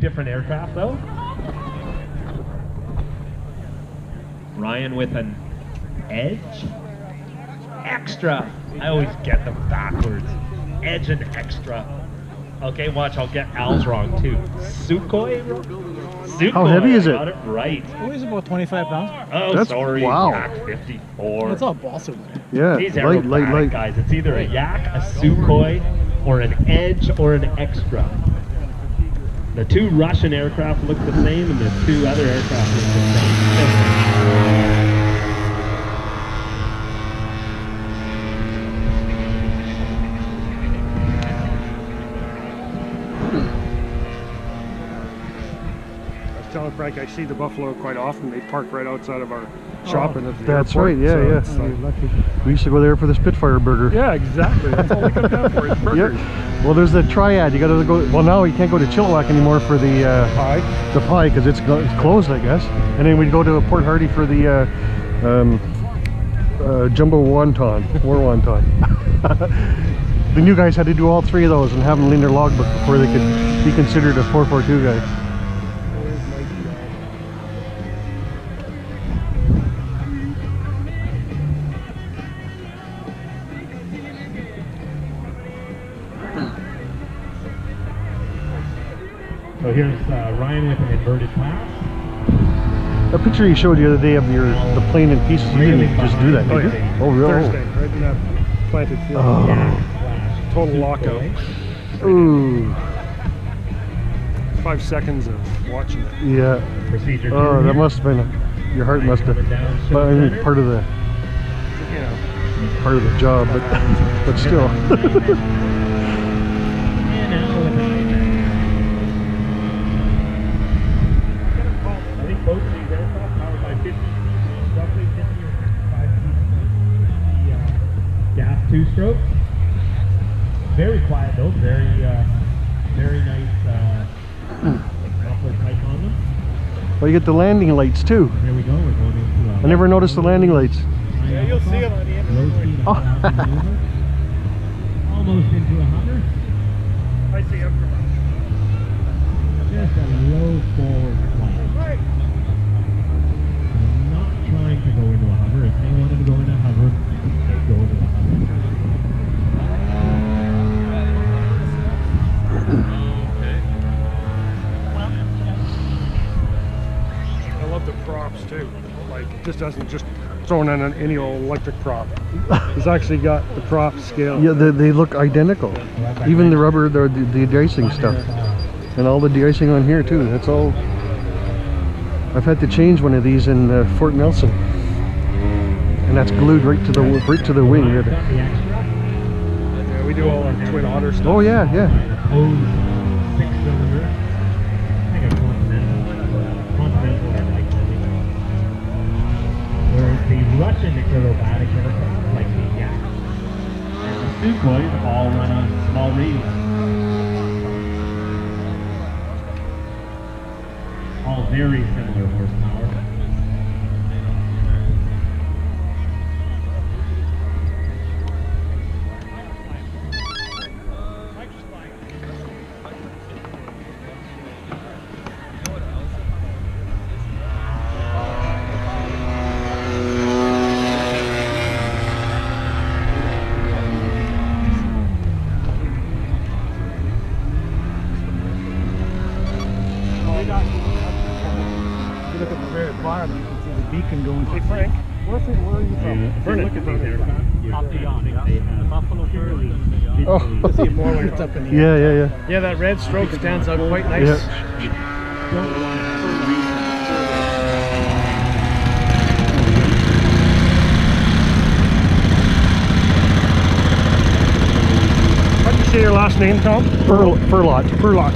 different aircraft though. Ryan with an Edge Extra. I always get them backwards. Edge and Extra. Okay, watch, I'll get Al's wrong too. Sukhoi? Sukhoi. How heavy is it? Got it right. It weighs about 25 pounds. Oh, That's, sorry. wow. Yak 54. That's all balsa wood. Yeah, These light. guys. It's either a Yak, a Sukhoi, or an Edge, or an Extra. The two Russian aircraft look the same, and the two other aircraft look the same. Telling Frank, I see the Buffalo quite often. They park right outside of our shop and at the That's airport, right, yeah, so yeah. it's like- Lucky. We used to go there for the Spitfire burger. yeah, exactly. That's all they come down for is burgers. Yep. Well, there's the Triad. You got to go. Well, now you can't go to Chilliwack anymore for the pie because it's closed, I guess. And then we'd go to Port Hardy for the jumbo wonton, war wonton. The new guys had to do all three of those and have them in their logbook before they could be considered a 442 guy. So here's Ryan with an inverted pass. A picture you showed the other day of the plane in pieces. You didn't just do that, did you? Oh, really? Thursday, right in that planted field. Oh. Total lockout. Ooh. 5 seconds of watching it. Yeah. Procedure Oh, two that here. must have been your heart must have. But I mean, part of the You know, part of the job, but still. And now with an I think both of these aircraft powered by 50, roughly 50 or 55 the gas two-stroke. Very quiet though, very nice muffler type on them. Well, you get the landing lights too. There we go, we're going into I never noticed the landing lights. Yeah, you'll see them on the end of the road. Oh. Almost into a hover. I see him from Just a low forward flight. I'm not trying to go into a hover. If they wanted to go into a hover, they'd go into a hover. I love the props too. Like, this doesn't just thrown in any old electric prop. It's actually got the prop scale. Yeah, they look identical. Even the rubber, the de-icing stuff, and all the de-icing on here too. That's all. I've had to change one of these in Fort Nelson, and that's glued right to the wing. Yeah, we do all our Twin Otter stuff. Oh yeah, yeah. Whereas the Russian aerobatic aircraft, like the Yak and the Sukhoi, all run on small reels. All very similar horsepower. Look at the very bottom, you can see the beacon going. Hey Frank, where are you from? Vernon. Look at these aircraft. Off the yacht, yeah. The Buffalo Fairly. Oh. You see it more when it's up in the Yeah, air. yeah, yeah. Yeah, that red stroke stands out quite nice. Yeah. How do you say your last name, Tom? Furlot. Furlock.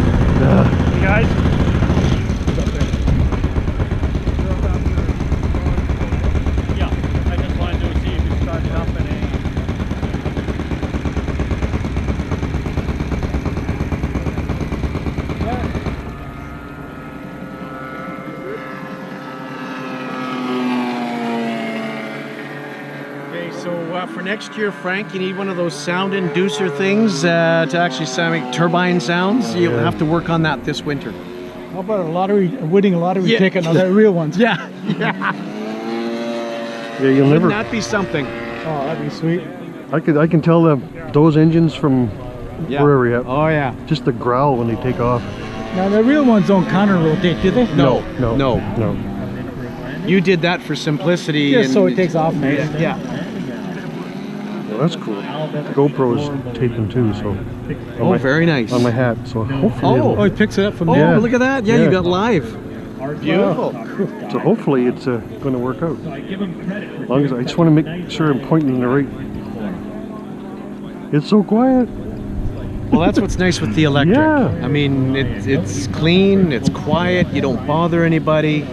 You guys? Yeah, I just wanted to see if you started up in a... So for next year, Frank, you need one of those sound inducer things to actually make turbine sounds. You'll have to work on that this winter. How about winning a lottery ticket on the real ones? Yeah. Yeah, you'll Wouldn't never. that be something? Oh, that'd be sweet. I can tell those engines from wherever you're at. Oh yeah. Just the growl when they take off. Now the real ones don't counter rotate, do they? No. No. You did that for simplicity. Just and so it takes off nice. Yeah. Well, that's cool. GoPro's taping too, so. Oh, very nice. On my hat, so hopefully. Oh, it picks it up from Oh, there. look at that. Yeah, you got live. Beautiful. So hopefully it's going to work out. As long as I just want to make sure I'm pointing in the right. It's so quiet. Well, that's what's nice with the electric. Yeah. I mean, it's clean, it's quiet, you don't bother anybody,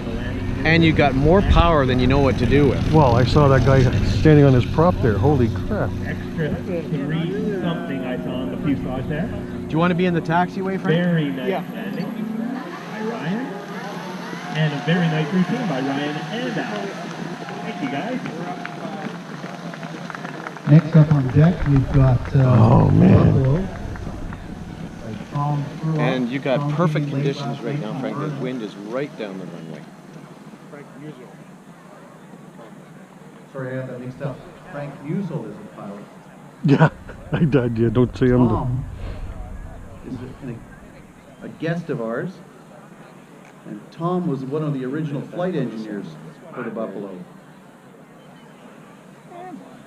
and you got more power than you know what to do with. Well, I saw that guy standing on his prop there. Holy crap. Extra 3 something I saw on the fuselage there. Do you want to be in the taxiway, Frank? Very nice landing by Ryan. And a very nice routine by Ryan and Al. Thank you, guys. Next up on deck, we've got Oh, man. Buffalo. And you got perfect conditions right now, Frank. The wind is right down the runway. Sorry, I got that mixed up. Frank Musil is the pilot. Yeah, I did. Yeah, don't say I'm the. Tom is a guest of ours. And Tom was one of the original flight engineers for the Buffalo.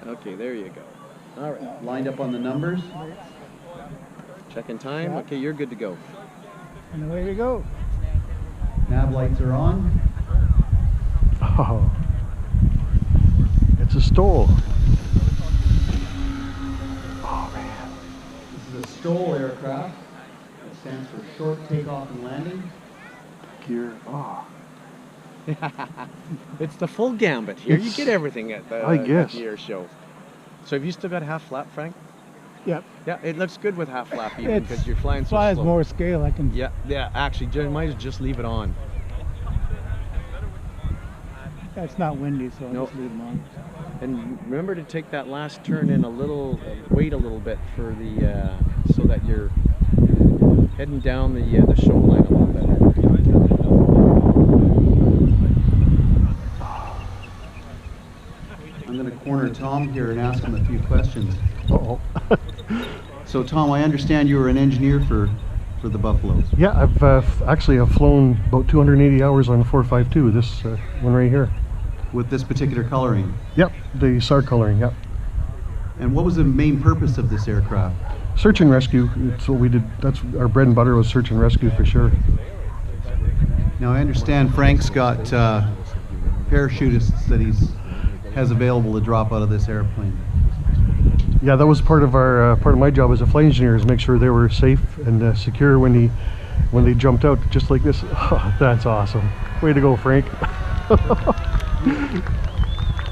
Okay, there you go. All right. Lined up on the numbers. Checking time. Okay, you're good to go. And away we go. Nav lights are on. Oh. It's a stole. Oh, man. This is a STOL aircraft. It stands for Short Takeoff and Landing. Gear. Oh. It's the full gambit here. You get everything at the, I guess. at the air show. So have you still got half flap, Frank? Yep. Yeah, it looks good with half flap even It's because you're flying so flies slow. more scale. I can. Yeah, actually, you might just leave it on. It's not windy, so I'll Nope. just leave them on. And remember to take that last turn in a little, wait a little bit for the, so that you're heading down the show line a little bit. I'm going to corner Tom here and ask him a few questions. Uh-oh. So Tom, I understand you were an engineer for the Buffaloes. Yeah, I've flown about 280 hours on 452, this one right here. With this particular coloring. Yep, the SAR coloring, yep. And what was the main purpose of this aircraft? Search and rescue, it's what we did, that's our bread and butter was search and rescue for sure. Now I understand Frank's got parachutists that has available to drop out of this airplane. Yeah, that was part of my job as a flight engineer, is make sure they were safe and secure when they jumped out, just like this. Oh, that's awesome. Way to go, Frank.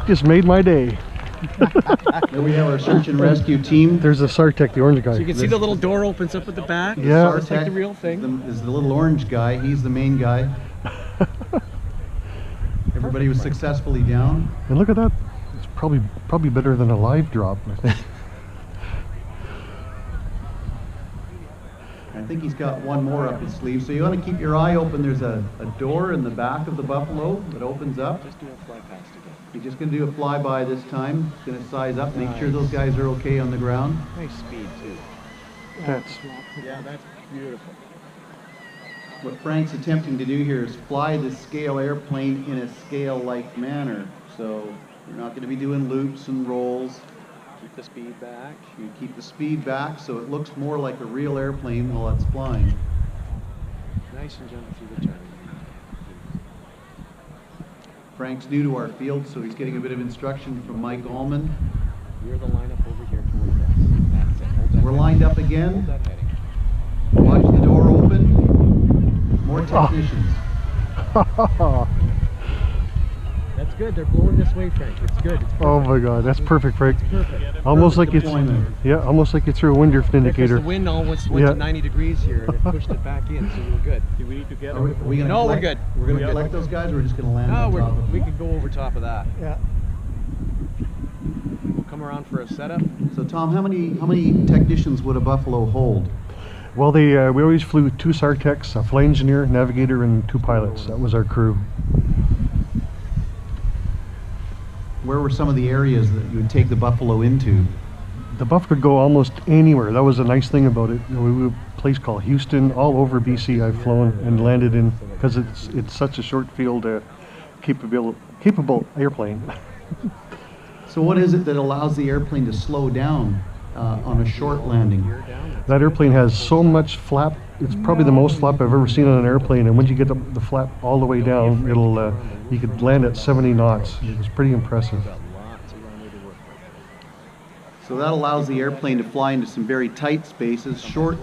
Just made my day. Here we have our search and rescue team. There's a SARTech, the orange guy. So you can see the little door opens up at the back. Yeah. It's like the real thing. Is the little orange guy. He's the main guy. Everybody was successfully down. And look at that. It's probably better than a live drop, I think. I think he's got one more up his sleeve. So you want to keep your eye open. There's a door in the back of the Buffalo that opens up. Just do a fly past again. He's just going to do a flyby this time. He's going to size up, make sure those guys are okay on the ground. Nice speed too. Yeah, that's beautiful. What Frank's attempting to do here is fly this scale airplane in a scale-like manner. So you're not going to be doing loops and rolls. Keep the speed back. You keep the speed back so it looks more like a real airplane while it's flying. Nice and gentle through the turn. Frank's new to our field, so he's getting a bit of instruction from Mike Allman. You're the lineup over here towards us. That's it. Hold that We're heading. lined up Hold again. that heading. Watch the door open. More technicians. That's good. They're blowing this way, Frank. It's good. It's perfect. Oh my God, that's perfect, Frank. Perfect. Almost like deployment. almost like you threw a wind drift Because indicator. the wind almost went Yeah. to 90 degrees here and it pushed it back in, so we were good. Do we need to get Are we gonna No, we're collect- good. We're going to We're good. collect those guys, or we're just going to land No, on top of them? we could go over top of that. Yeah. around for a setup. So Tom, how many technicians would a Buffalo hold? Well, we always flew 2 SAR-techs, a flight engineer, navigator, and 2 pilots. That was our crew. Where were some of the areas that you would take the Buffalo into? The Buff could go almost anywhere. That was a nice thing about it. You know, we a place called Houston, all over BC I've flown and landed in, because it's such a short field capable airplane. So what is it that allows the airplane to slow down on a short landing? That airplane has so much flap. It's probably the most flap I've ever seen on an airplane, and once you get the flap all the way down, it'll you could land at 70 knots. It's pretty impressive. So that allows the airplane to fly into some very tight spaces, short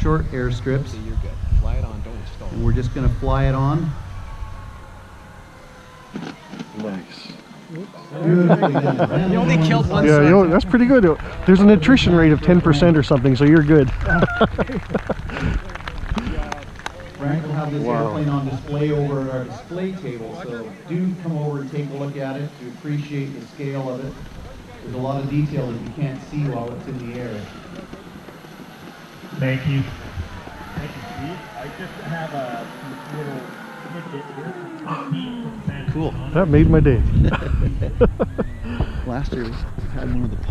airstrips. And we're just going to fly it on. Nice. You only killed one Yeah, that's pretty good. There's an attrition rate of 10% or something, so you're good. Frank will have this airplane on display over at our display table, so do come over and take a look at it to appreciate the scale of it. There's a lot of detail that you can't see while it's in the air. Thank you. Thank you, Steve. I just have a little tidbit here. Cool. That made my day. Last year we had one of the pilots